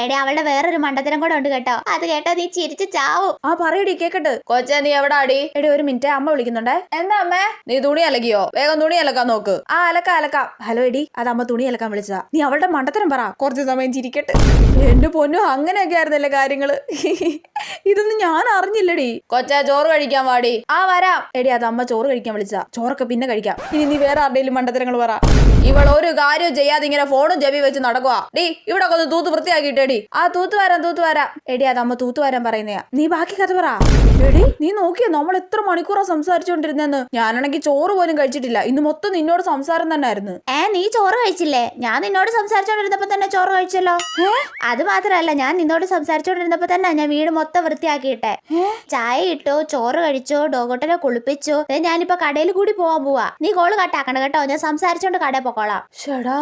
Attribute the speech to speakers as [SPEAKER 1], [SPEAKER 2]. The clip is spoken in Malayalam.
[SPEAKER 1] എടേ അവളുടെ വേറൊരു മണ്ടത്തരം കൂടെ ഉണ്ട് കേട്ടോ. അത് കേട്ടോ നീ ചിരിച്ചു ചാവും.
[SPEAKER 2] ആ പറയടി കേക്കട്ട്. കൊച്ചേ നീ എവിടെ അടി? എടി ഒരു മിനിറ്റ്, അമ്മ വിളിക്കുന്നുണ്ടേ. എന്താ അമ്മേ? നീ തുണി അലക്കിയോ? വേഗം തുണി അലക്കാൻ നോക്ക്. ആ അലക്കാം. ഹലോ എടി, അത് അമ്മ തുണി അലക്കാൻ വിളിച്ചതാ. നീ അവളുടെ മണ്ടത്തരം പറ, കുറച്ച് സമയം ചിരിക്കട്ടെ. എന്റെ പൊന്നു, അങ്ങനെയൊക്കെ ആയിരുന്നല്ലേ കാര്യങ്ങള്. ഇതൊന്നും ഞാൻ അറിഞ്ഞില്ലടി. കൊച്ചേ ചോറ് കഴിക്കാൻ വാടി. ആ വരാം. എടി അത് അമ്മ ചോറ് കഴിക്കാൻ വിളിച്ചതാ. ചോറൊക്കെ പിന്നെ കഴിക്കാം. ഇനി നീ വേറെ ആരുടെയും മണ്ടത്തരങ്ങൾ പറ. ഇവൾ ഒരു കാര്യം ചെയ്യാതെ ഇങ്ങനെ ഫോണും ചെവി വെച്ച് നടക്കുക. ഡീ ഇവിടെ ഒന്ന് തൂത്ത് വൃത്തിയാക്കിയിട്ടേടി. ആ തൂത്ത് വരാം. എടി അത് അമ്മ തൂത്ത് വരാൻ പറയുന്നയാ. നീ ബാക്കി കഥ പറ. എടി നീ നോക്കിയോ നമ്മൾ എത്ര മണിക്കൂറാ സംസാരിച്ചോണ്ടിരുന്നെന്ന്. ഞാനാണെങ്കിൽ ചോറ് പോലും കഴിച്ചിട്ടില്ല. ഇന്ന് മൊത്തം നിന്നോട് സംസാരം തന്നെ ആയിരുന്നു.
[SPEAKER 1] നീ ചോറ് കഴിച്ചില്ലേ? ഞാൻ നിന്നോട് സംസാരിച്ചോണ്ടിരുന്നപ്പോ തന്നെ ചോറ് കഴിച്ചല്ലോ. അത് മാത്രല്ല, ഞാൻ നിന്നോട് സംസാരിച്ചോണ്ടിരുന്നപ്പോ തന്നെ ഞാൻ വീട് മൊത്തം വൃത്തിയാക്കിയിട്ടെ. ചായ ഇട്ടോ, ചോറ് കഴിച്ചോ, ഡോഗോട്ടനെ കുളിപ്പിച്ചോ. ഞാനിപ്പോ കടയിൽ കൂടി പോവാൻ പോവാ. നീ കോള് കട്ടാക്കണ്ട കേട്ടോ. ഞാൻ സംസാരിച്ചോണ്ട് കടയിൽ പൊക്കോളാം.
[SPEAKER 2] ഷടാ.